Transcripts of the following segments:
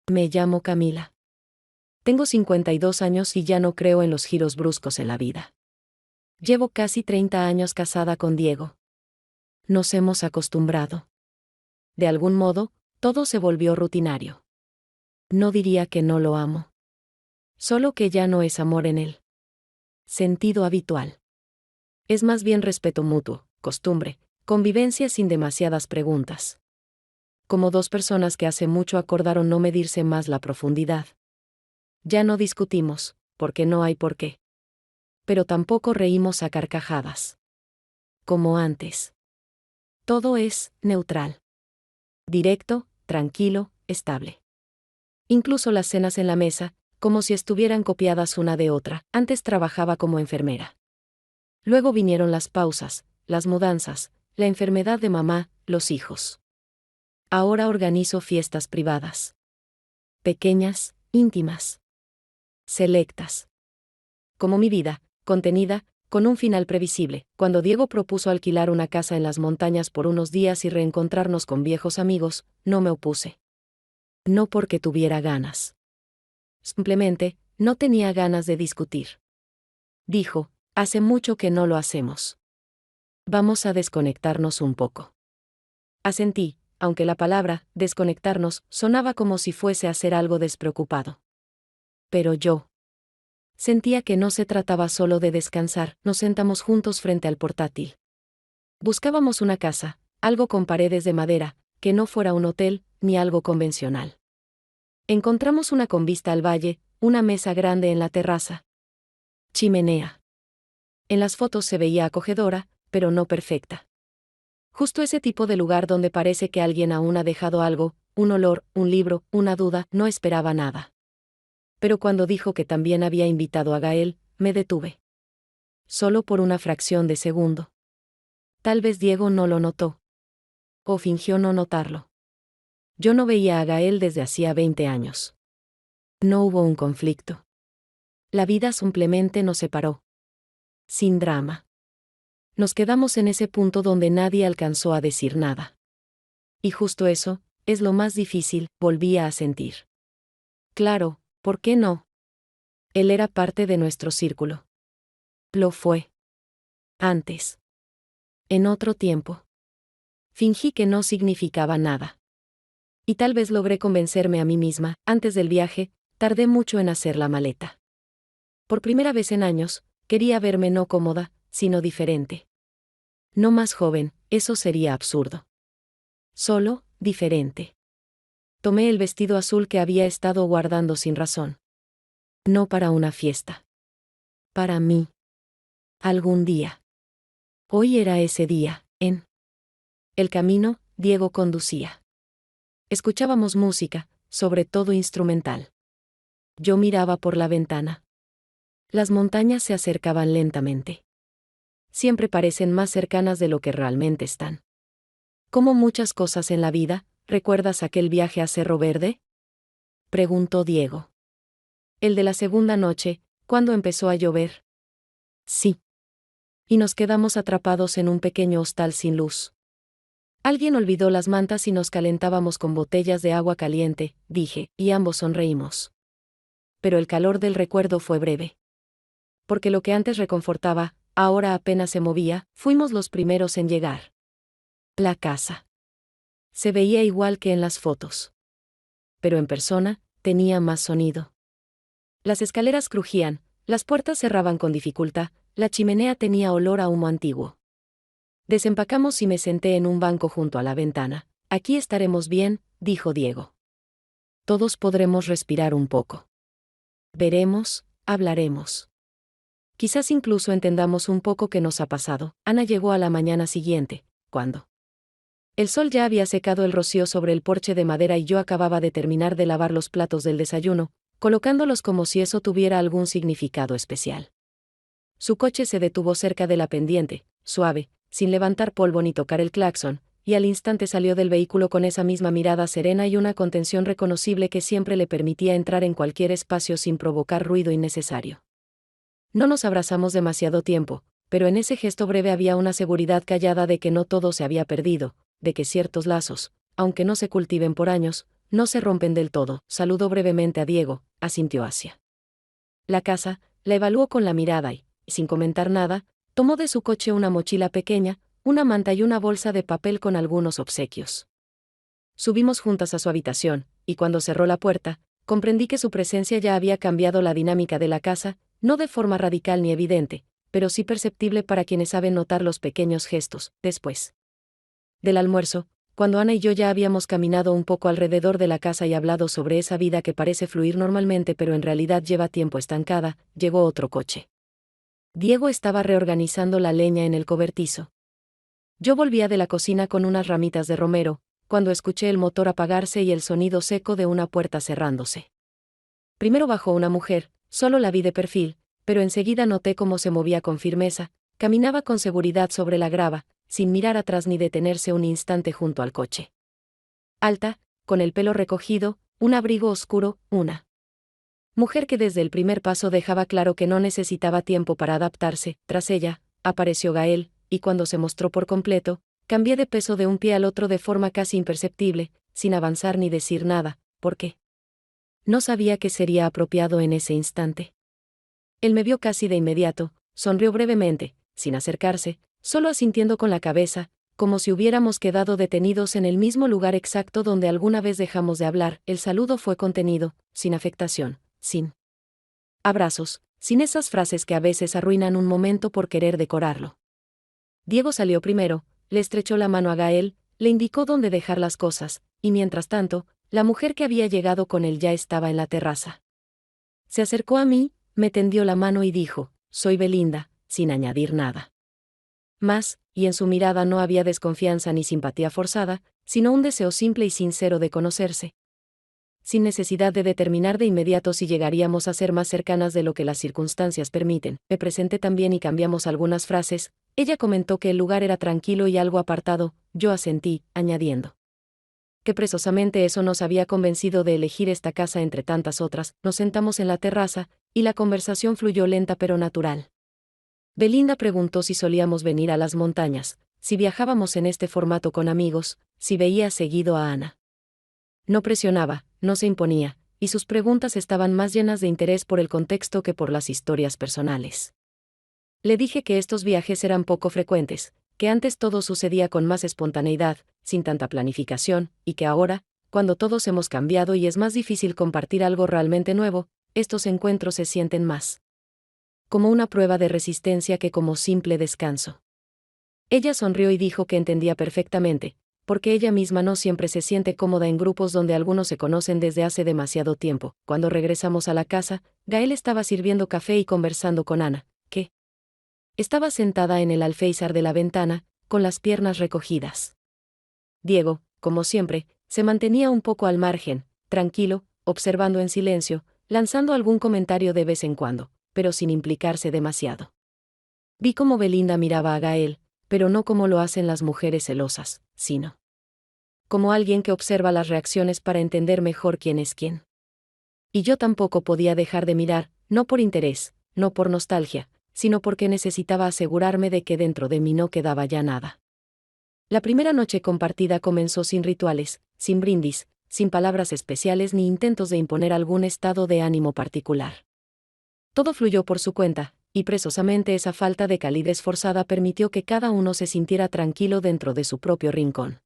Me llamo Camila. Tengo 52 años y ya no creo en los giros bruscos en la vida. Llevo casi 30 años casada con Diego. Nos hemos acostumbrado. De algún modo, todo se volvió rutinario. No diría que no lo amo. Solo que ya no es amor en él sentido habitual. Es más bien respeto mutuo, costumbre, convivencia sin demasiadas preguntas. Como dos personas que hace mucho acordaron no medirse más la profundidad. Ya no discutimos, porque no hay por qué. Pero tampoco reímos a carcajadas. Como antes. Todo es neutral. Directo, tranquilo, estable. Incluso las cenas en la mesa, como si estuvieran copiadas una de otra. Antes trabajaba como enfermera. Luego vinieron las pausas, las mudanzas, la enfermedad de mamá, los hijos. Ahora organizo fiestas privadas. Pequeñas, íntimas. Selectas. Como mi vida, contenida, con un final previsible. Cuando Diego propuso alquilar una casa en las montañas por unos días y reencontrarnos con viejos amigos, no me opuse. No porque tuviera ganas. Simplemente, no tenía ganas de discutir. Dijo, hace mucho que no lo hacemos. Vamos a desconectarnos un poco. Asentí, aunque la palabra, desconectarnos, sonaba como si fuese a hacer algo despreocupado. Pero yo sentía que no se trataba solo de descansar. Nos sentamos juntos frente al portátil. Buscábamos una casa, algo con paredes de madera, que no fuera un hotel, ni algo convencional. Encontramos una con vista al valle, una mesa grande en la terraza. Chimenea. En las fotos se veía acogedora, pero no perfecta. Justo ese tipo de lugar donde parece que alguien aún ha dejado algo, un olor, un libro, una duda. No esperaba nada. Pero cuando dijo que también había invitado a Gael, me detuve. Solo por una fracción de segundo. Tal vez Diego no lo notó. O fingió no notarlo. Yo no veía a Gael desde hacía 20 años. No hubo un conflicto. La vida simplemente nos separó. Sin drama. Nos quedamos en ese punto donde nadie alcanzó a decir nada. Y justo eso, es lo más difícil, volvía a sentir. Claro, ¿por qué no? Él era parte de nuestro círculo. Lo fue. Antes. En otro tiempo. Fingí que no significaba nada. Y tal vez logré convencerme a mí misma. Antes del viaje, tardé mucho en hacer la maleta. Por primera vez en años, quería verme no cómoda, sino diferente. No más joven, eso sería absurdo. Solo, diferente. Tomé el vestido azul que había estado guardando sin razón. No para una fiesta. Para mí. Algún día. Hoy era ese día, en el camino, Diego conducía. Escuchábamos música, sobre todo instrumental. Yo miraba por la ventana. Las montañas se acercaban lentamente. Siempre parecen más cercanas de lo que realmente están. Como muchas cosas en la vida, ¿recuerdas aquel viaje a Cerro Verde? Preguntó Diego. El de la segunda noche, cuando empezó a llover. Sí. Y nos quedamos atrapados en un pequeño hostal sin luz. Alguien olvidó las mantas y nos calentábamos con botellas de agua caliente, dije, y ambos sonreímos. Pero el calor del recuerdo fue breve. Porque lo que antes reconfortaba, ahora apenas se movía. Fuimos los primeros en llegar. La casa. Se veía igual que en las fotos. Pero en persona, tenía más sonido. Las escaleras crujían, las puertas cerraban con dificultad, la chimenea tenía olor a humo antiguo. Desempacamos y me senté en un banco junto a la ventana. Aquí estaremos bien, dijo Diego. Todos podremos respirar un poco. Veremos, hablaremos. Quizás incluso entendamos un poco qué nos ha pasado. Ana llegó a la mañana siguiente, cuando el sol ya había secado el rocío sobre el porche de madera y yo acababa de terminar de lavar los platos del desayuno, colocándolos como si eso tuviera algún significado especial. Su coche se detuvo cerca de la pendiente, suave, sin levantar polvo ni tocar el claxon, y al instante salió del vehículo con esa misma mirada serena y una contención reconocible que siempre le permitía entrar en cualquier espacio sin provocar ruido innecesario. No nos abrazamos demasiado tiempo, pero en ese gesto breve había una seguridad callada de que no todo se había perdido, de que ciertos lazos, aunque no se cultiven por años, no se rompen del todo. Saludó brevemente a Diego, asintió Asia. La casa, la evaluó con la mirada y, sin comentar nada, tomó de su coche una mochila pequeña, una manta y una bolsa de papel con algunos obsequios. Subimos juntas a su habitación, y cuando cerró la puerta, comprendí que su presencia ya había cambiado la dinámica de la casa, no de forma radical ni evidente, pero sí perceptible para quienes saben notar los pequeños gestos. Después del almuerzo, cuando Ana y yo ya habíamos caminado un poco alrededor de la casa y hablado sobre esa vida que parece fluir normalmente pero en realidad lleva tiempo estancada, llegó otro coche. Diego estaba reorganizando la leña en el cobertizo. Yo volvía de la cocina con unas ramitas de romero, cuando escuché el motor apagarse y el sonido seco de una puerta cerrándose. Primero bajó una mujer, solo la vi de perfil, pero enseguida noté cómo se movía con firmeza, caminaba con seguridad sobre la grava, sin mirar atrás ni detenerse un instante junto al coche. Alta, con el pelo recogido, un abrigo oscuro, una mujer que desde el primer paso dejaba claro que no necesitaba tiempo para adaptarse. Tras ella, apareció Gael, y cuando se mostró por completo, cambié de peso de un pie al otro de forma casi imperceptible, sin avanzar ni decir nada. ¿Por qué? No sabía qué sería apropiado en ese instante. Él me vio casi de inmediato, sonrió brevemente, sin acercarse, solo asintiendo con la cabeza, como si hubiéramos quedado detenidos en el mismo lugar exacto donde alguna vez dejamos de hablar. El saludo fue contenido, sin afectación, sin abrazos, sin esas frases que a veces arruinan un momento por querer decorarlo. Diego salió primero, le estrechó la mano a Gael, le indicó dónde dejar las cosas, y mientras tanto, la mujer que había llegado con él ya estaba en la terraza. Se acercó a mí, me tendió la mano y dijo: «Soy Belinda», sin añadir nada más, y en su mirada no había desconfianza ni simpatía forzada, sino un deseo simple y sincero de conocerse. Sin necesidad de determinar de inmediato si llegaríamos a ser más cercanas de lo que las circunstancias permiten, me presenté también y cambiamos algunas frases. Ella comentó que el lugar era tranquilo y algo apartado, yo asentí, añadiendo que precisamente eso nos había convencido de elegir esta casa entre tantas otras. Nos sentamos en la terraza, y la conversación fluyó lenta pero natural. Belinda preguntó si solíamos venir a las montañas, si viajábamos en este formato con amigos, si veía seguido a Ana. No presionaba, no se imponía, y sus preguntas estaban más llenas de interés por el contexto que por las historias personales. Le dije que estos viajes eran poco frecuentes, que antes todo sucedía con más espontaneidad, sin tanta planificación, y que ahora, cuando todos hemos cambiado y es más difícil compartir algo realmente nuevo, estos encuentros se sienten más como una prueba de resistencia que como simple descanso. Ella sonrió y dijo que entendía perfectamente, porque ella misma no siempre se siente cómoda en grupos donde algunos se conocen desde hace demasiado tiempo. Cuando regresamos a la casa, Gael estaba sirviendo café y conversando con Ana, que estaba sentada en el alféizar de la ventana, con las piernas recogidas. Diego, como siempre, se mantenía un poco al margen, tranquilo, observando en silencio, lanzando algún comentario de vez en cuando, pero sin implicarse demasiado. Vi cómo Belinda miraba a Gael, pero no como lo hacen las mujeres celosas, sino como alguien que observa las reacciones para entender mejor quién es quién. Y yo tampoco podía dejar de mirar, no por interés, no por nostalgia, sino porque necesitaba asegurarme de que dentro de mí no quedaba ya nada. La primera noche compartida comenzó sin rituales, sin brindis, sin palabras especiales ni intentos de imponer algún estado de ánimo particular. Todo fluyó por su cuenta, y precisamente esa falta de calidez forzada permitió que cada uno se sintiera tranquilo dentro de su propio rincón.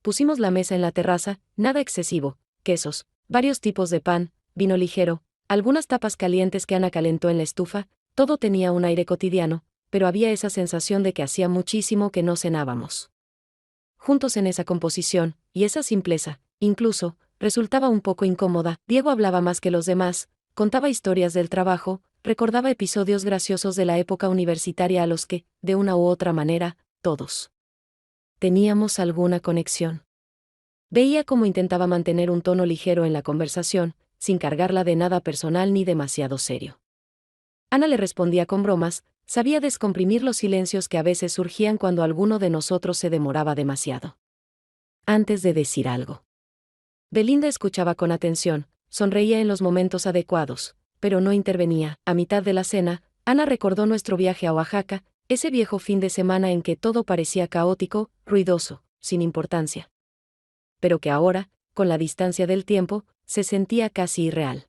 Pusimos la mesa en la terraza, nada excesivo, quesos, varios tipos de pan, vino ligero, algunas tapas calientes que Ana calentó en la estufa. Todo tenía un aire cotidiano, pero había esa sensación de que hacía muchísimo que no cenábamos juntos en esa composición, y esa simpleza, incluso, resultaba un poco incómoda. Diego hablaba más que los demás, contaba historias del trabajo, recordaba episodios graciosos de la época universitaria a los que, de una u otra manera, todos teníamos alguna conexión. Veía cómo intentaba mantener un tono ligero en la conversación, sin cargarla de nada personal ni demasiado serio. Ana le respondía con bromas, sabía descomprimir los silencios que a veces surgían cuando alguno de nosotros se demoraba demasiado antes de decir algo. Belinda escuchaba con atención, sonreía en los momentos adecuados, pero no intervenía. A mitad de la cena, Ana recordó nuestro viaje a Oaxaca, ese viejo fin de semana en que todo parecía caótico, ruidoso, sin importancia. Pero que ahora, con la distancia del tiempo, se sentía casi irreal.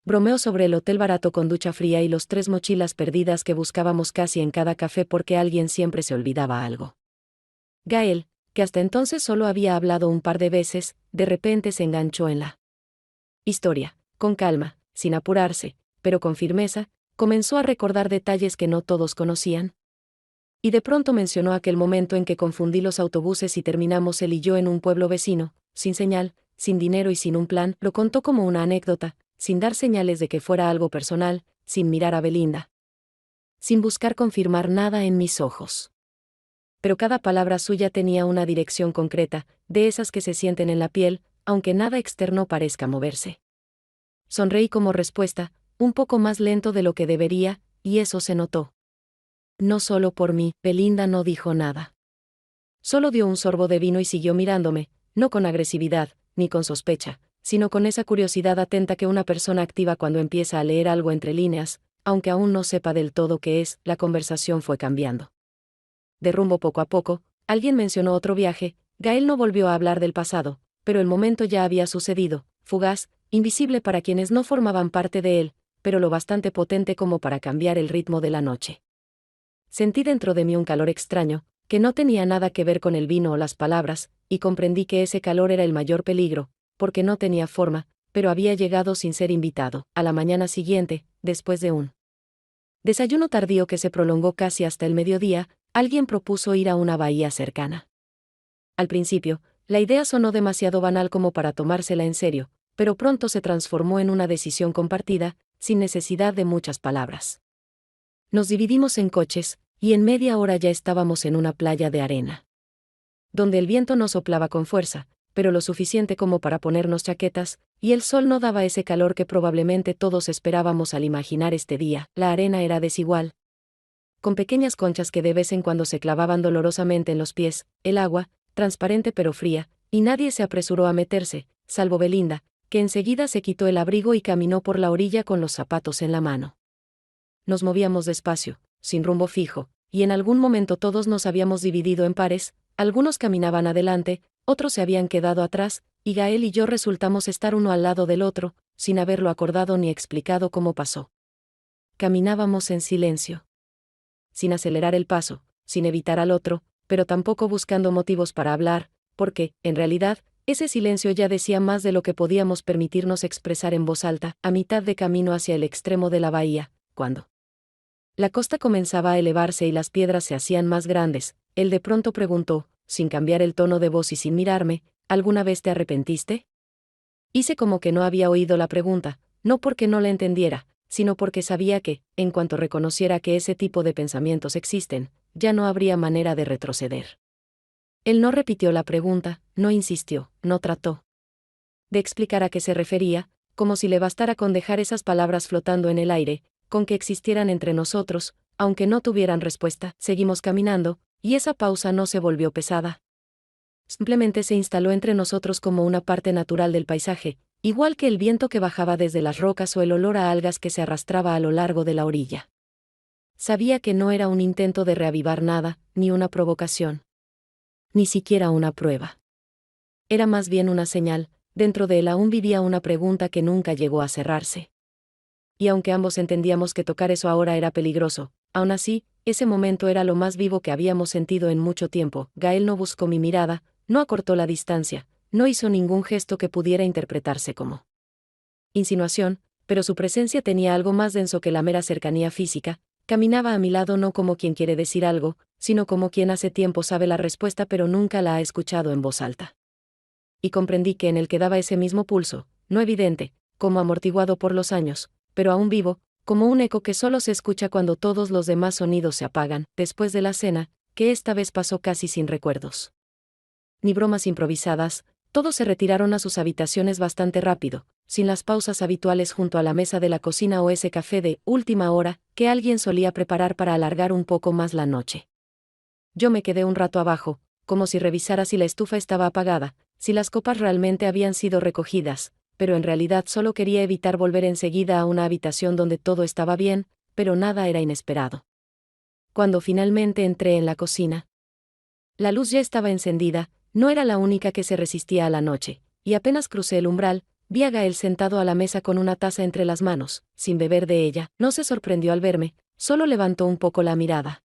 Bromeó sobre el hotel barato con ducha fría y los 3 mochilas perdidas que buscábamos casi en cada café porque alguien siempre se olvidaba algo. Gael, que hasta entonces solo había hablado un par de veces, de repente se enganchó en la historia, con calma, sin apurarse, pero con firmeza, comenzó a recordar detalles que no todos conocían. Y de pronto mencionó aquel momento en que confundí los autobuses y terminamos él y yo en un pueblo vecino, sin señal, sin dinero y sin un plan. Lo contó como una anécdota, sin dar señales de que fuera algo personal, sin mirar a Belinda, sin buscar confirmar nada en mis ojos. Pero cada palabra suya tenía una dirección concreta, de esas que se sienten en la piel, aunque nada externo parezca moverse. Sonreí como respuesta, un poco más lento de lo que debería, y eso se notó. No solo por mí, Belinda no dijo nada. Solo dio un sorbo de vino y siguió mirándome, no con agresividad, ni con sospecha, sino con esa curiosidad atenta que una persona activa cuando empieza a leer algo entre líneas, aunque aún no sepa del todo qué es. La conversación fue cambiando. De rumbo poco a poco, alguien mencionó otro viaje. Gael no volvió a hablar del pasado, pero el momento ya había sucedido, fugaz, invisible para quienes no formaban parte de él, pero lo bastante potente como para cambiar el ritmo de la noche. Sentí dentro de mí un calor extraño, que no tenía nada que ver con el vino o las palabras, y comprendí que ese calor era el mayor peligro, porque no tenía forma, pero había llegado sin ser invitado. A la mañana siguiente, después de un desayuno tardío que se prolongó casi hasta el mediodía, alguien propuso ir a una bahía cercana. Al principio, la idea sonó demasiado banal como para tomársela en serio, pero pronto se transformó en una decisión compartida, sin necesidad de muchas palabras. Nos dividimos en coches, y en media hora ya estábamos en una playa de arena, donde el viento no soplaba con fuerza, pero lo suficiente como para ponernos chaquetas, y el sol no daba ese calor que probablemente todos esperábamos al imaginar este día. La arena era desigual, con pequeñas conchas que de vez en cuando se clavaban dolorosamente en los pies, el agua, transparente pero fría, y nadie se apresuró a meterse, salvo Belinda, que enseguida se quitó el abrigo y caminó por la orilla con los zapatos en la mano. Nos movíamos despacio, sin rumbo fijo, y en algún momento todos nos habíamos dividido en pares, algunos caminaban adelante, otros se habían quedado atrás, y Gael y yo resultamos estar uno al lado del otro, sin haberlo acordado ni explicado cómo pasó. Caminábamos en silencio, sin acelerar el paso, sin evitar al otro, pero tampoco buscando motivos para hablar, porque, en realidad, ese silencio ya decía más de lo que podíamos permitirnos expresar en voz alta. A mitad de camino hacia el extremo de la bahía, cuando la costa comenzaba a elevarse y las piedras se hacían más grandes, él de pronto preguntó, sin cambiar el tono de voz y sin mirarme, ¿alguna vez te arrepentiste? Hice como que no había oído la pregunta, no porque no la entendiera, sino porque sabía que, en cuanto reconociera que ese tipo de pensamientos existen, ya no habría manera de retroceder. Él no repitió la pregunta, no insistió, no trató de explicar a qué se refería, como si le bastara con dejar esas palabras flotando en el aire, con que existieran entre nosotros, aunque no tuvieran respuesta. Seguimos caminando, y esa pausa no se volvió pesada. Simplemente se instaló entre nosotros como una parte natural del paisaje, igual que el viento que bajaba desde las rocas o el olor a algas que se arrastraba a lo largo de la orilla. Sabía que no era un intento de reavivar nada, ni una provocación. Ni siquiera una prueba. Era más bien una señal. Dentro de él aún vivía una pregunta que nunca llegó a cerrarse. Y aunque ambos entendíamos que tocar eso ahora era peligroso, aún así, ese momento era lo más vivo que habíamos sentido en mucho tiempo. Gael no buscó mi mirada, no acortó la distancia, no hizo ningún gesto que pudiera interpretarse como insinuación, pero su presencia tenía algo más denso que la mera cercanía física. Caminaba a mi lado no como quien quiere decir algo, sino como quien hace tiempo sabe la respuesta pero nunca la ha escuchado en voz alta. Y comprendí que en él quedaba ese mismo pulso, no evidente, como amortiguado por los años, pero aún vivo, como un eco que solo se escucha cuando todos los demás sonidos se apagan. Después de la cena, que esta vez pasó casi sin recuerdos ni bromas improvisadas, todos se retiraron a sus habitaciones bastante rápido, sin las pausas habituales junto a la mesa de la cocina o ese café de última hora que alguien solía preparar para alargar un poco más la noche. Yo me quedé un rato abajo, como si revisara si la estufa estaba apagada, si las copas realmente habían sido recogidas, pero en realidad solo quería evitar volver enseguida a una habitación donde todo estaba bien, pero nada era inesperado. Cuando finalmente entré en la cocina, la luz ya estaba encendida. No era la única que se resistía a la noche, y apenas crucé el umbral, vi a Gael sentado a la mesa con una taza entre las manos, sin beber de ella. No se sorprendió al verme, solo levantó un poco la mirada.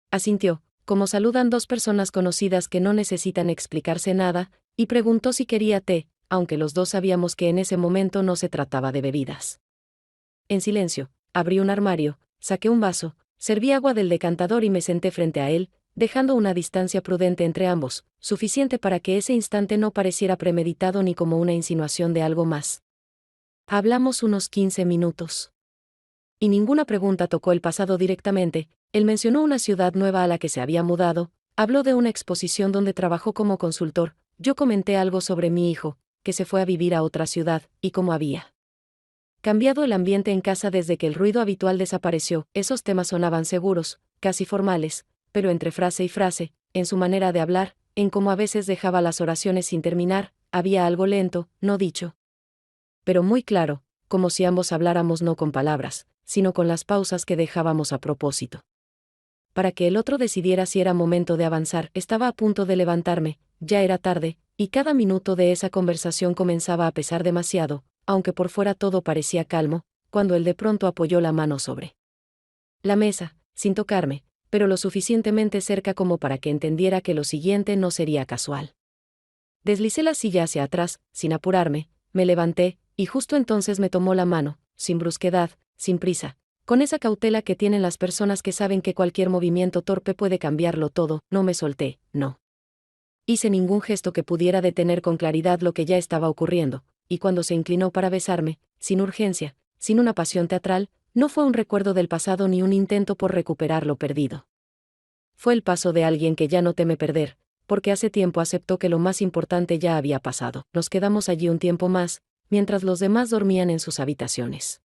Asintió, como saludan dos personas conocidas que no necesitan explicarse nada, y preguntó si quería té, aunque los dos sabíamos que en ese momento no se trataba de bebidas. En silencio, abrí un armario, saqué un vaso, serví agua del decantador y me senté frente a él, dejando una distancia prudente entre ambos, suficiente para que ese instante no pareciera premeditado ni como una insinuación de algo más. Hablamos unos 15 minutos. Y ninguna pregunta tocó el pasado directamente. Él mencionó una ciudad nueva a la que se había mudado, habló de una exposición donde trabajó como consultor, yo comenté algo sobre mi hijo, que se fue a vivir a otra ciudad, y cómo había cambiado el ambiente en casa desde que el ruido habitual desapareció. Esos temas sonaban seguros, casi formales, pero entre frase y frase, en su manera de hablar, en cómo a veces dejaba las oraciones sin terminar, había algo lento, no dicho, pero muy claro, como si ambos habláramos no con palabras, sino con las pausas que dejábamos a propósito. Para que el otro decidiera si era momento de avanzar. Estaba a punto de levantarme, ya era tarde, y cada minuto de esa conversación comenzaba a pesar demasiado, aunque por fuera todo parecía calmo, cuando él de pronto apoyó la mano sobre la mesa, sin tocarme, pero lo suficientemente cerca como para que entendiera que lo siguiente no sería casual. Deslicé la silla hacia atrás, sin apurarme, me levanté, y justo entonces me tomó la mano, sin brusquedad, sin prisa, con esa cautela que tienen las personas que saben que cualquier movimiento torpe puede cambiarlo todo. No me solté, no hice ningún gesto que pudiera detener con claridad lo que ya estaba ocurriendo, y cuando se inclinó para besarme, sin urgencia, sin una pasión teatral, no fue un recuerdo del pasado ni un intento por recuperar lo perdido. Fue el paso de alguien que ya no teme perder, porque hace tiempo aceptó que lo más importante ya había pasado. Nos quedamos allí un tiempo más, mientras los demás dormían en sus habitaciones.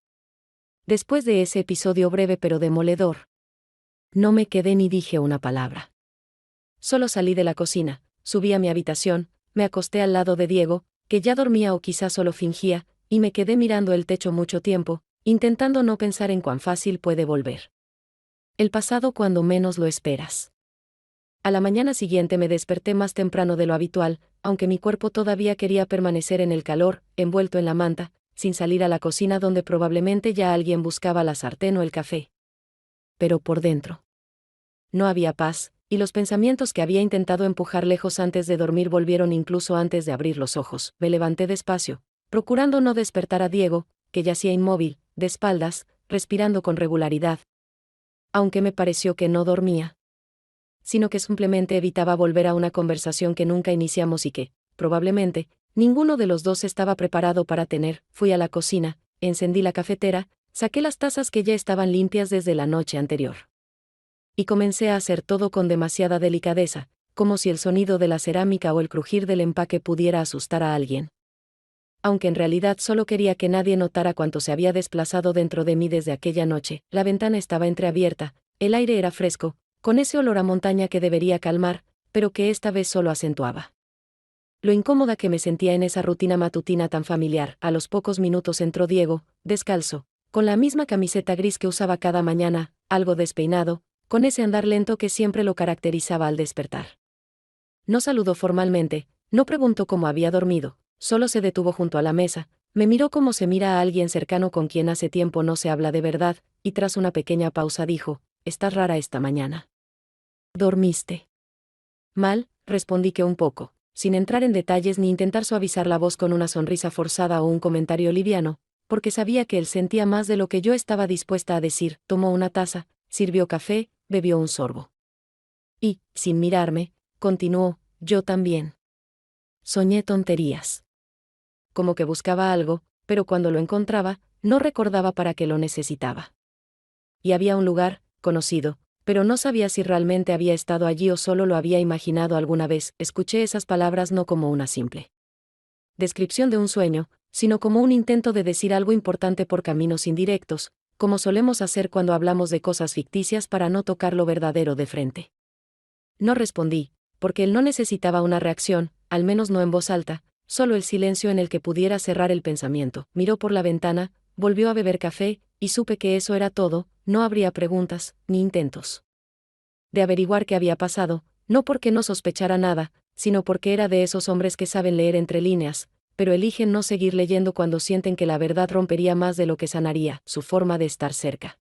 Después de ese episodio breve pero demoledor, no me quedé ni dije una palabra. Solo salí de la cocina, subí a mi habitación, me acosté al lado de Diego, que ya dormía o quizá solo fingía, y me quedé mirando el techo mucho tiempo, intentando no pensar en cuán fácil puede volver el pasado cuando menos lo esperas. A la mañana siguiente me desperté más temprano de lo habitual, aunque mi cuerpo todavía quería permanecer en el calor, envuelto en la manta, sin salir a la cocina donde probablemente ya alguien buscaba la sartén o el café. Pero por dentro no había paz, y los pensamientos que había intentado empujar lejos antes de dormir volvieron incluso antes de abrir los ojos. Me levanté despacio, procurando no despertar a Diego, que yacía inmóvil, de espaldas, respirando con regularidad. Aunque me pareció que no dormía, sino que simplemente evitaba volver a una conversación que nunca iniciamos y que, probablemente, ninguno de los dos estaba preparado para tener. Fui a la cocina, encendí la cafetera, saqué las tazas que ya estaban limpias desde la noche anterior. Y comencé a hacer todo con demasiada delicadeza, como si el sonido de la cerámica o el crujir del empaque pudiera asustar a alguien. Aunque en realidad solo quería que nadie notara cuánto se había desplazado dentro de mí desde aquella noche. La ventana estaba entreabierta, el aire era fresco, con ese olor a montaña que debería calmar, pero que esta vez solo acentuaba lo incómoda que me sentía en esa rutina matutina tan familiar. A los pocos minutos entró Diego, descalzo, con la misma camiseta gris que usaba cada mañana, algo despeinado, con ese andar lento que siempre lo caracterizaba al despertar. No saludó formalmente, no preguntó cómo había dormido, solo se detuvo junto a la mesa, me miró como se mira a alguien cercano con quien hace tiempo no se habla de verdad, y tras una pequeña pausa dijo: «Estás rara esta mañana». «¿Dormiste?» «Mal», respondí que un poco, sin entrar en detalles ni intentar suavizar la voz con una sonrisa forzada o un comentario liviano, porque sabía que él sentía más de lo que yo estaba dispuesta a decir. Tomó una taza, sirvió café, bebió un sorbo. Y, sin mirarme, continuó: «Yo también. Soñé tonterías. Como que buscaba algo, pero cuando lo encontraba, no recordaba para qué lo necesitaba. Y había un lugar, conocido, pero no sabía si realmente había estado allí o solo lo había imaginado alguna vez». Escuché esas palabras no como una simple descripción de un sueño, sino como un intento de decir algo importante por caminos indirectos, como solemos hacer cuando hablamos de cosas ficticias para no tocar lo verdadero de frente. No respondí, porque él no necesitaba una reacción, al menos no en voz alta, solo el silencio en el que pudiera cerrar el pensamiento. Miró por la ventana, volvió a beber café, y supe que eso era todo. No habría preguntas, ni intentos de averiguar qué había pasado, no porque no sospechara nada, sino porque era de esos hombres que saben leer entre líneas, pero eligen no seguir leyendo cuando sienten que la verdad rompería más de lo que sanaría, su forma de estar cerca.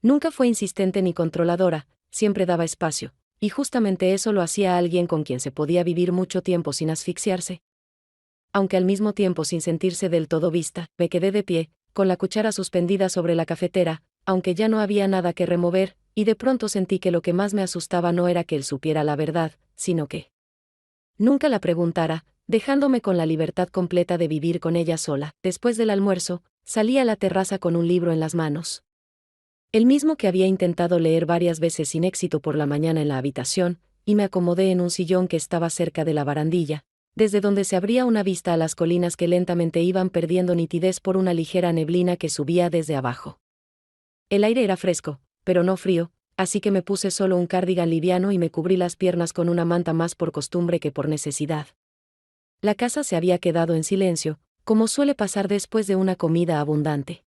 Nunca fue insistente ni controladora, siempre daba espacio, y justamente eso lo hacía a alguien con quien se podía vivir mucho tiempo sin asfixiarse. Aunque al mismo tiempo sin sentirse del todo vista, me quedé de pie, con la cuchara suspendida sobre la cafetera, aunque ya no había nada que remover, y de pronto sentí que lo que más me asustaba no era que él supiera la verdad, sino que nunca la preguntara, dejándome con la libertad completa de vivir con ella sola. Después del almuerzo, salí a la terraza con un libro en las manos. El mismo que había intentado leer varias veces sin éxito por la mañana en la habitación, y me acomodé en un sillón que estaba cerca de la barandilla, desde donde se abría una vista a las colinas que lentamente iban perdiendo nitidez por una ligera neblina que subía desde abajo. El aire era fresco, pero no frío, así que me puse solo un cardigan liviano y me cubrí las piernas con una manta más por costumbre que por necesidad. La casa se había quedado en silencio, como suele pasar después de una comida abundante.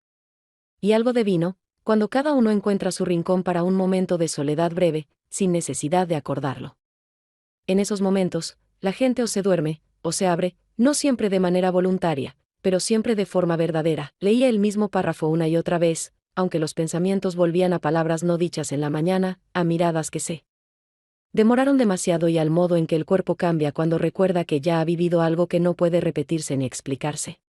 Y algo de vino, cuando cada uno encuentra su rincón para un momento de soledad breve, sin necesidad de acordarlo. En esos momentos, la gente o se duerme, o se abre, no siempre de manera voluntaria, pero siempre de forma verdadera. Leía el mismo párrafo una y otra vez, aunque los pensamientos volvían a palabras no dichas en la mañana, a miradas que se demoraron demasiado y al modo en que el cuerpo cambia cuando recuerda que ya ha vivido algo que no puede repetirse ni explicarse.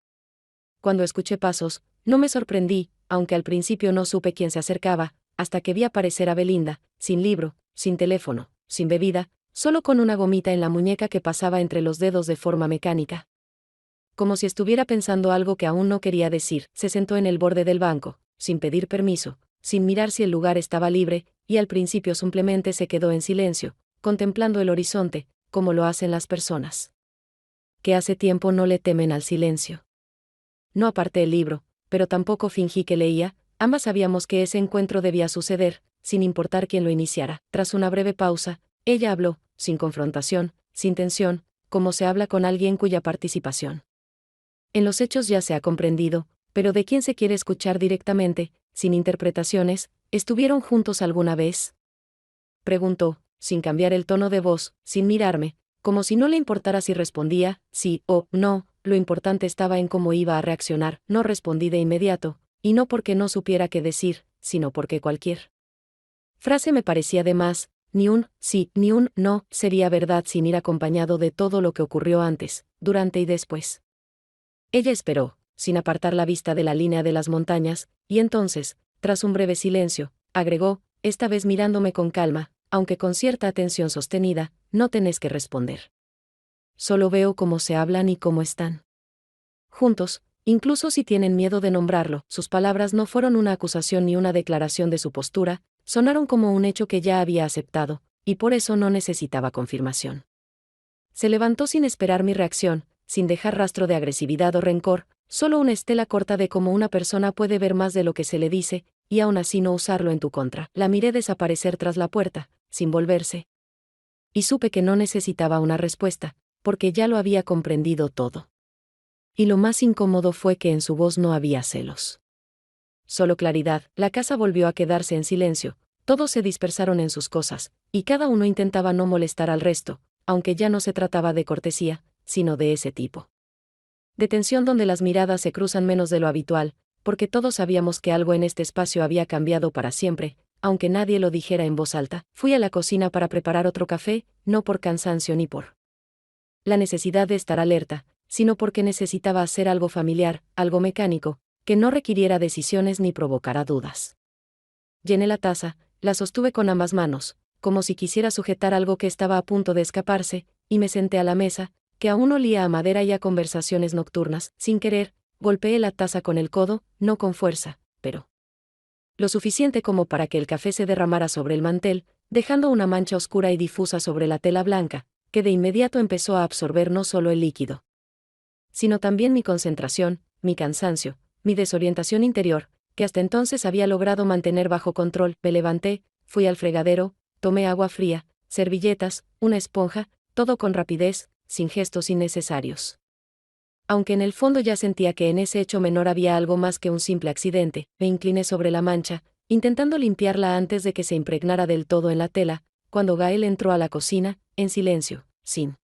Cuando escuché pasos, no me sorprendí, aunque al principio no supe quién se acercaba, hasta que vi aparecer a Belinda, sin libro, sin teléfono, sin bebida, solo con una gomita en la muñeca que pasaba entre los dedos de forma mecánica. Como si estuviera pensando algo que aún no quería decir, se sentó en el borde del banco, sin pedir permiso, sin mirar si el lugar estaba libre, y al principio simplemente se quedó en silencio, contemplando el horizonte, como lo hacen las personas que hace tiempo no le temen al silencio. No aparté el libro, pero tampoco fingí que leía, ambas sabíamos que ese encuentro debía suceder, sin importar quién lo iniciara. Tras una breve pausa, ella habló, sin confrontación, sin tensión, como se habla con alguien cuya participación en los hechos ya se ha comprendido, pero de quién se quiere escuchar directamente, sin interpretaciones. ¿Estuvieron juntos alguna vez?, preguntó, sin cambiar el tono de voz, sin mirarme, como si no le importara si respondía sí o no. Lo importante estaba en cómo iba a reaccionar. No respondí de inmediato, y no porque no supiera qué decir, sino porque cualquier frase me parecía de más. Ni un sí ni un no sería verdad sin ir acompañado de todo lo que ocurrió antes, durante y después. Ella esperó, sin apartar la vista de la línea de las montañas, y entonces, tras un breve silencio, agregó, esta vez mirándome con calma, aunque con cierta atención sostenida, no tenés que responder. Solo veo cómo se hablan y cómo están juntos, incluso si tienen miedo de nombrarlo. Sus palabras no fueron una acusación ni una declaración de su postura, sonaron como un hecho que ya había aceptado, y por eso no necesitaba confirmación. Se levantó sin esperar mi reacción, sin dejar rastro de agresividad o rencor, solo una estela corta de cómo una persona puede ver más de lo que se le dice, y aún así no usarlo en tu contra. La miré desaparecer tras la puerta, sin volverse. Y supe que no necesitaba una respuesta, porque ya lo había comprendido todo. Y lo más incómodo fue que en su voz no había celos. Solo claridad. La casa volvió a quedarse en silencio, todos se dispersaron en sus cosas, y cada uno intentaba no molestar al resto, aunque ya no se trataba de cortesía, sino de ese tipo de tensión donde las miradas se cruzan menos de lo habitual, porque todos sabíamos que algo en este espacio había cambiado para siempre, aunque nadie lo dijera en voz alta. Fui a la cocina para preparar otro café, no por cansancio ni por la necesidad de estar alerta, sino porque necesitaba hacer algo familiar, algo mecánico, que no requiriera decisiones ni provocara dudas. Llené la taza, la sostuve con ambas manos, como si quisiera sujetar algo que estaba a punto de escaparse, y me senté a la mesa, que aún olía a madera y a conversaciones nocturnas. Sin querer, golpeé la taza con el codo, no con fuerza, pero lo suficiente como para que el café se derramara sobre el mantel, dejando una mancha oscura y difusa sobre la tela blanca, que de inmediato empezó a absorber no solo el líquido, sino también mi concentración, mi cansancio, mi desorientación interior, que hasta entonces había logrado mantener bajo control. Me levanté, fui al fregadero, tomé agua fría, servilletas, una esponja, todo con rapidez, sin gestos innecesarios. Aunque en el fondo ya sentía que en ese hecho menor había algo más que un simple accidente, me incliné sobre la mancha, intentando limpiarla antes de que se impregnara del todo en la tela, cuando Gael entró a la cocina, en silencio, sin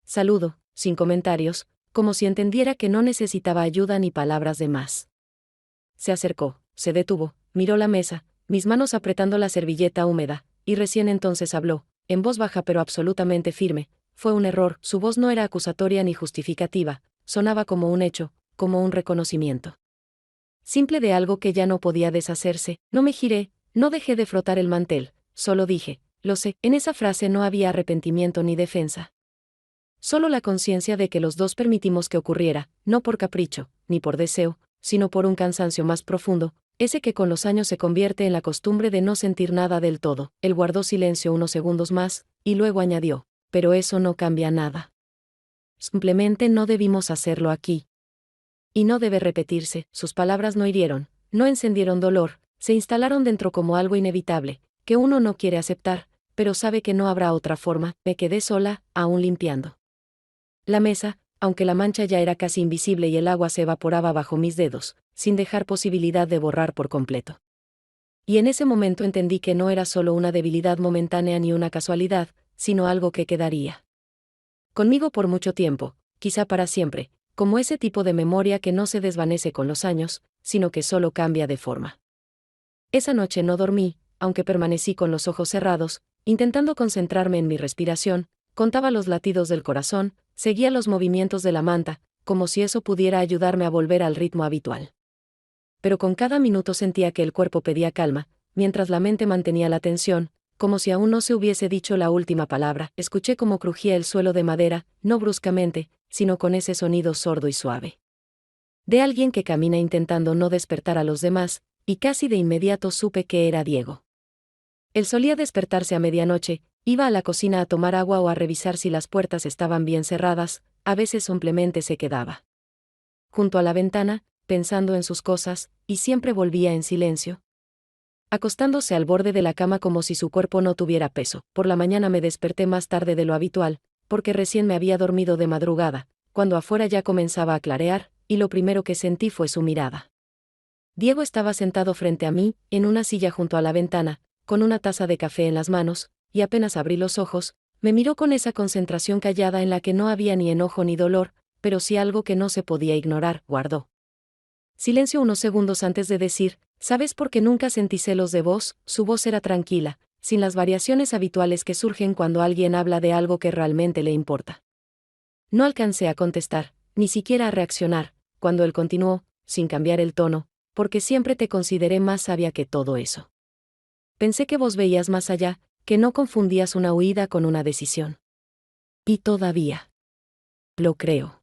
saludo, sin comentarios, como si entendiera que no necesitaba ayuda ni palabras de más. Se acercó, se detuvo, miró la mesa, mis manos apretando la servilleta húmeda, y recién entonces habló, en voz baja pero absolutamente firme. Fue un error, su voz no era acusatoria ni justificativa, sonaba como un hecho, como un reconocimiento simple de algo que ya no podía deshacerse. No me giré, no dejé de frotar el mantel, solo dije, lo sé. En esa frase no había arrepentimiento ni defensa. Solo la conciencia de que los dos permitimos que ocurriera, no por capricho, ni por deseo, sino por un cansancio más profundo, ese que con los años se convierte en la costumbre de no sentir nada del todo. Él guardó silencio unos segundos más, y luego añadió, pero eso no cambia nada. Simplemente no debimos hacerlo aquí. Y no debe repetirse. Sus palabras no hirieron, no encendieron dolor, se instalaron dentro como algo inevitable, que uno no quiere aceptar, pero sabe que no habrá otra forma. Me quedé sola, aún limpiando la mesa, aunque la mancha ya era casi invisible y el agua se evaporaba bajo mis dedos, sin dejar posibilidad de borrar por completo. Y en ese momento entendí que no era solo una debilidad momentánea ni una casualidad, sino algo que quedaría conmigo por mucho tiempo, quizá para siempre, como ese tipo de memoria que no se desvanece con los años, sino que solo cambia de forma. Esa noche no dormí, aunque permanecí con los ojos cerrados, intentando concentrarme en mi respiración, contaba los latidos del corazón, seguía los movimientos de la manta, como si eso pudiera ayudarme a volver al ritmo habitual. Pero con cada minuto sentía que el cuerpo pedía calma, mientras la mente mantenía la tensión, como si aún no se hubiese dicho la última palabra. Escuché cómo crujía el suelo de madera, no bruscamente, sino con ese sonido sordo y suave de alguien que camina intentando no despertar a los demás, y casi de inmediato supe que era Diego. Él solía despertarse a medianoche, iba a la cocina a tomar agua o a revisar si las puertas estaban bien cerradas, a veces simplemente se quedaba junto a la ventana, pensando en sus cosas, y siempre volvía en silencio, acostándose al borde de la cama como si su cuerpo no tuviera peso. Por la mañana me desperté más tarde de lo habitual, porque recién me había dormido de madrugada, cuando afuera ya comenzaba a clarear, y lo primero que sentí fue su mirada. Diego estaba sentado frente a mí, en una silla junto a la ventana, con una taza de café en las manos, y apenas abrí los ojos, me miró con esa concentración callada en la que no había ni enojo ni dolor, pero sí algo que no se podía ignorar. Guardó silencio unos segundos antes de decir, ¿sabes por qué nunca sentí celos de vos? Su voz era tranquila, sin las variaciones habituales que surgen cuando alguien habla de algo que realmente le importa. No alcancé a contestar, ni siquiera a reaccionar, cuando él continuó, sin cambiar el tono, porque siempre te consideré más sabia que todo eso. Pensé que vos veías más allá, que no confundías una huida con una decisión. Y todavía lo creo.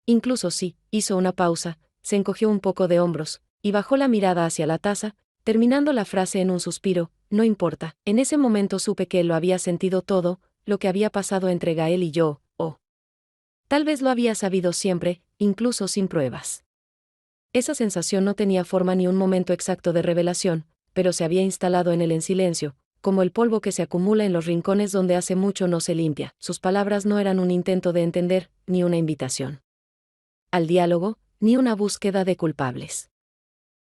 Incluso sí, hizo una pausa, se encogió un poco de hombros, y bajó la mirada hacia la taza, terminando la frase en un suspiro. No importa. En ese momento supe que él lo había sentido todo, lo que había pasado entre Gael y yo, o tal vez lo había sabido siempre, incluso sin pruebas. Esa sensación no tenía forma ni un momento exacto de revelación, pero se había instalado en él en silencio, como el polvo que se acumula en los rincones donde hace mucho no se limpia. Sus palabras no eran un intento de entender, ni una invitación al diálogo, ni una búsqueda de culpables.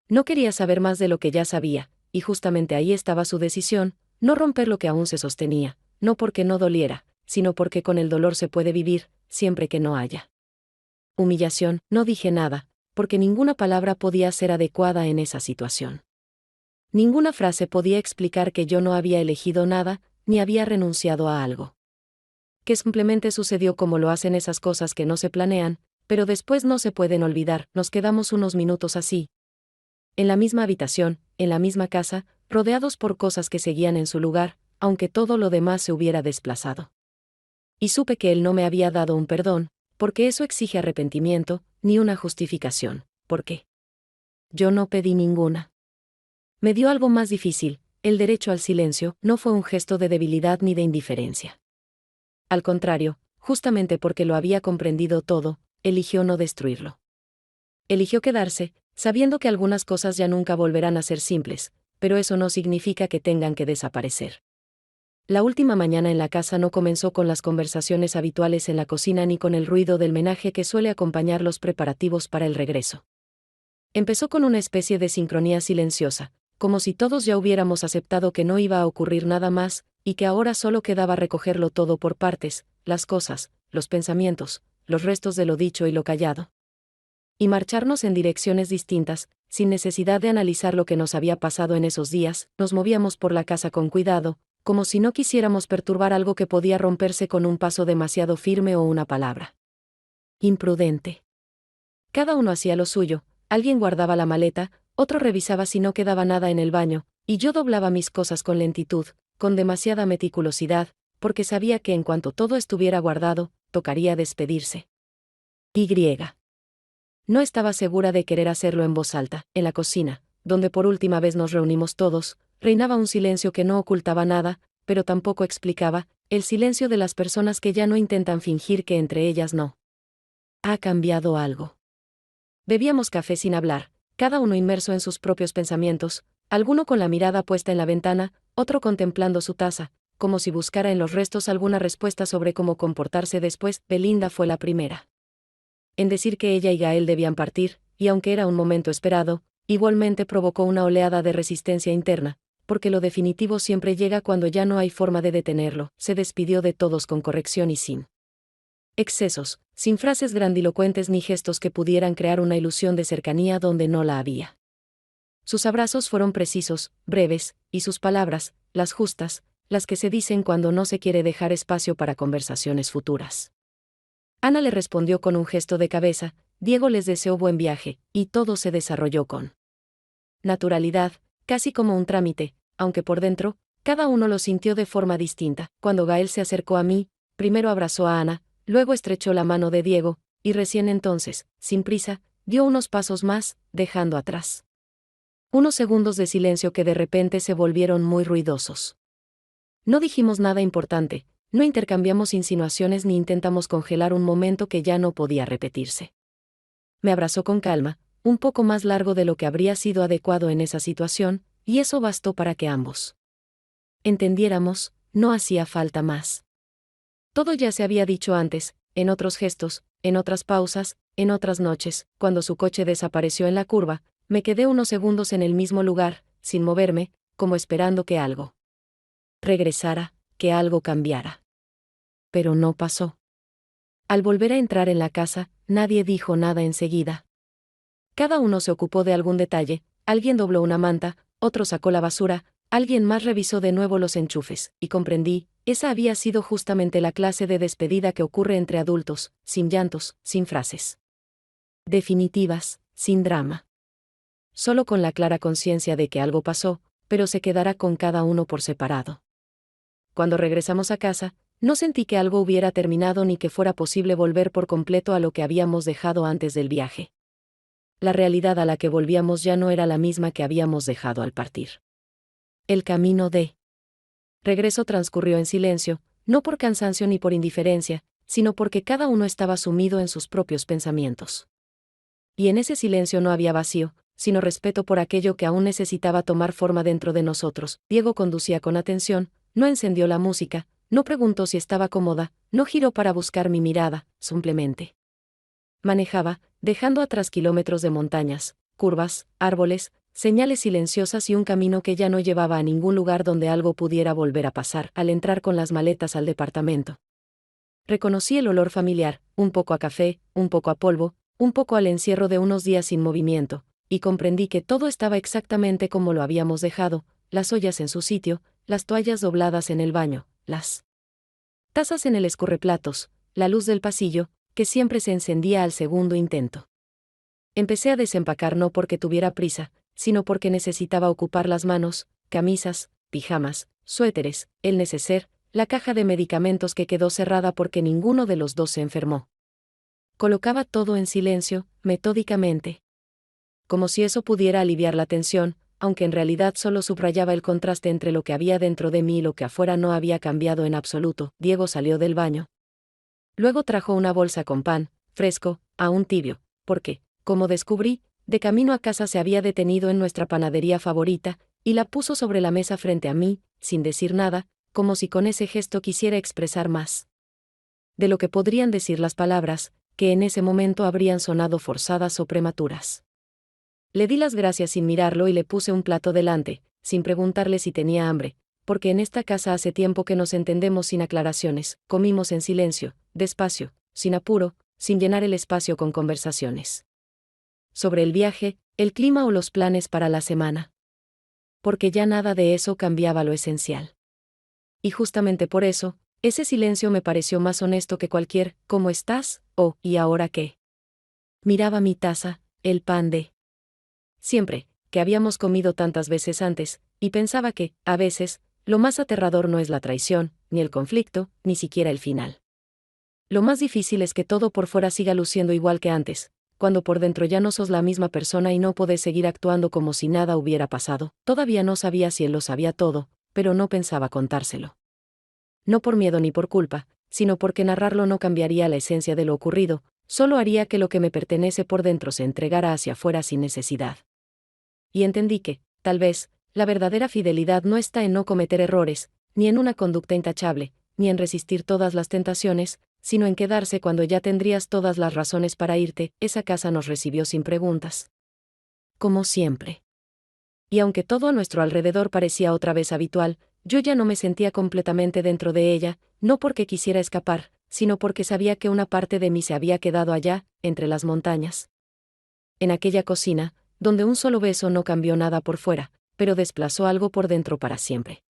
No quería saber más de lo que ya sabía, y justamente ahí estaba su decisión, no romper lo que aún se sostenía, no porque no doliera, sino porque con el dolor se puede vivir, siempre que no haya humillación. No dije nada, porque ninguna palabra podía ser adecuada en esa situación. Ninguna frase podía explicar que yo no había elegido nada, ni había renunciado a algo. Que simplemente sucedió como lo hacen esas cosas que no se planean, pero después no se pueden olvidar. Nos quedamos unos minutos así, en la misma habitación, en la misma casa, rodeados por cosas que seguían en su lugar, aunque todo lo demás se hubiera desplazado. Y supe que él no me había dado un perdón, porque eso exige arrepentimiento, ni una justificación, porque yo no pedí ninguna. Me dio algo más difícil, el derecho al silencio. No fue un gesto de debilidad ni de indiferencia. Al contrario, justamente porque lo había comprendido todo, eligió no destruirlo. Eligió quedarse, sabiendo que algunas cosas ya nunca volverán a ser simples, pero eso no significa que tengan que desaparecer. La última mañana en la casa no comenzó con las conversaciones habituales en la cocina ni con el ruido del menaje que suele acompañar los preparativos para el regreso. Empezó con una especie de sincronía silenciosa, como si todos ya hubiéramos aceptado que no iba a ocurrir nada más, y que ahora solo quedaba recogerlo todo por partes, las cosas, los pensamientos, los restos de lo dicho y lo callado. Y marcharnos en direcciones distintas, sin necesidad de analizar lo que nos había pasado en esos días, nos movíamos por la casa con cuidado, como si no quisiéramos perturbar algo que podía romperse con un paso demasiado firme o una palabra imprudente. Cada uno hacía lo suyo, alguien guardaba la maleta, otro revisaba si no quedaba nada en el baño, y yo doblaba mis cosas con lentitud, con demasiada meticulosidad, porque sabía que en cuanto todo estuviera guardado, tocaría despedirse. No estaba segura de querer hacerlo en voz alta. En la cocina, donde por última vez nos reunimos todos, reinaba un silencio que no ocultaba nada, pero tampoco explicaba, el silencio de las personas que ya no intentan fingir que entre ellas no ha cambiado algo. Bebíamos café sin hablar, cada uno inmerso en sus propios pensamientos, alguno con la mirada puesta en la ventana, otro contemplando su taza, como si buscara en los restos alguna respuesta sobre cómo comportarse después. Belinda fue la primera en decir que ella y Gael debían partir, y aunque era un momento esperado, igualmente provocó una oleada de resistencia interna, porque lo definitivo siempre llega cuando ya no hay forma de detenerlo. Se despidió de todos con corrección y sin excesos, sin frases grandilocuentes ni gestos que pudieran crear una ilusión de cercanía donde no la había. Sus abrazos fueron precisos, breves, y sus palabras, las justas, las que se dicen cuando no se quiere dejar espacio para conversaciones futuras. Ana le respondió con un gesto de cabeza, Diego les deseó buen viaje, y todo se desarrolló con naturalidad, casi como un trámite, aunque por dentro, cada uno lo sintió de forma distinta. Cuando Gael se acercó a mí, primero abrazó a Ana, luego estrechó la mano de Diego, y recién entonces, sin prisa, dio unos pasos más, dejando atrás unos segundos de silencio que de repente se volvieron muy ruidosos. No dijimos nada importante, no intercambiamos insinuaciones ni intentamos congelar un momento que ya no podía repetirse. Me abrazó con calma, un poco más largo de lo que habría sido adecuado en esa situación, y eso bastó para que ambos entendiéramos, no hacía falta más. Todo ya se había dicho antes, en otros gestos, en otras pausas, en otras noches. Cuando su coche desapareció en la curva, me quedé unos segundos en el mismo lugar, sin moverme, como esperando que algo regresara, que algo cambiara. Pero no pasó. Al volver a entrar en la casa, nadie dijo nada enseguida. Cada uno se ocupó de algún detalle, alguien dobló una manta, otro sacó la basura, alguien más revisó de nuevo los enchufes, y comprendí, esa había sido justamente la clase de despedida que ocurre entre adultos, sin llantos, sin frases definitivas, sin drama. Solo con la clara conciencia de que algo pasó, pero se quedará con cada uno por separado. Cuando regresamos a casa, no sentí que algo hubiera terminado ni que fuera posible volver por completo a lo que habíamos dejado antes del viaje. La realidad a la que volvíamos ya no era la misma que habíamos dejado al partir. El camino de regreso transcurrió en silencio, no por cansancio ni por indiferencia, sino porque cada uno estaba sumido en sus propios pensamientos. Y en ese silencio no había vacío, sino respeto por aquello que aún necesitaba tomar forma dentro de nosotros. Diego conducía con atención, no encendió la música, no preguntó si estaba cómoda, no giró para buscar mi mirada, simplemente manejaba, dejando atrás kilómetros de montañas, curvas, árboles, señales silenciosas y un camino que ya no llevaba a ningún lugar donde algo pudiera volver a pasar. Al entrar con las maletas al departamento, reconocí el olor familiar, un poco a café, un poco a polvo, un poco al encierro de unos días sin movimiento, y comprendí que todo estaba exactamente como lo habíamos dejado, las ollas en su sitio, las toallas dobladas en el baño, las tazas en el escurreplatos, la luz del pasillo, que siempre se encendía al segundo intento. Empecé a desempacar no porque tuviera prisa, sino porque necesitaba ocupar las manos, camisas, pijamas, suéteres, el neceser, la caja de medicamentos que quedó cerrada porque ninguno de los dos se enfermó. Colocaba todo en silencio, metódicamente. Como si eso pudiera aliviar la tensión, aunque en realidad solo subrayaba el contraste entre lo que había dentro de mí y lo que afuera no había cambiado en absoluto. Diego salió del baño. Luego trajo una bolsa con pan, fresco, aún tibio, porque, como descubrí, de camino a casa se había detenido en nuestra panadería favorita, y la puso sobre la mesa frente a mí, sin decir nada, como si con ese gesto quisiera expresar más de lo que podrían decir las palabras, que en ese momento habrían sonado forzadas o prematuras. Le di las gracias sin mirarlo y le puse un plato delante, sin preguntarle si tenía hambre, porque en esta casa hace tiempo que nos entendemos sin aclaraciones. Comimos en silencio, despacio, sin apuro, sin llenar el espacio con conversaciones sobre el viaje, el clima o los planes para la semana. Porque ya nada de eso cambiaba lo esencial. Y justamente por eso, ese silencio me pareció más honesto que cualquier ¿cómo estás? O ¿y ahora qué? Miraba mi taza, el pan de siempre, que habíamos comido tantas veces antes, y pensaba que, a veces, lo más aterrador no es la traición, ni el conflicto, ni siquiera el final. Lo más difícil es que todo por fuera siga luciendo igual que antes, cuando por dentro ya no sos la misma persona y no podés seguir actuando como si nada hubiera pasado. Todavía no sabía si él lo sabía todo, pero no pensaba contárselo. No por miedo ni por culpa, sino porque narrarlo no cambiaría la esencia de lo ocurrido, solo haría que lo que me pertenece por dentro se entregara hacia afuera sin necesidad. Y entendí que, tal vez, la verdadera fidelidad no está en no cometer errores, ni en una conducta intachable, ni en resistir todas las tentaciones, sino en quedarse cuando ya tendrías todas las razones para irte. Esa casa nos recibió sin preguntas. Como siempre. Y aunque todo a nuestro alrededor parecía otra vez habitual, yo ya no me sentía completamente dentro de ella, no porque quisiera escapar, sino porque sabía que una parte de mí se había quedado allá, entre las montañas. En aquella cocina, donde un solo beso no cambió nada por fuera, pero desplazó algo por dentro para siempre.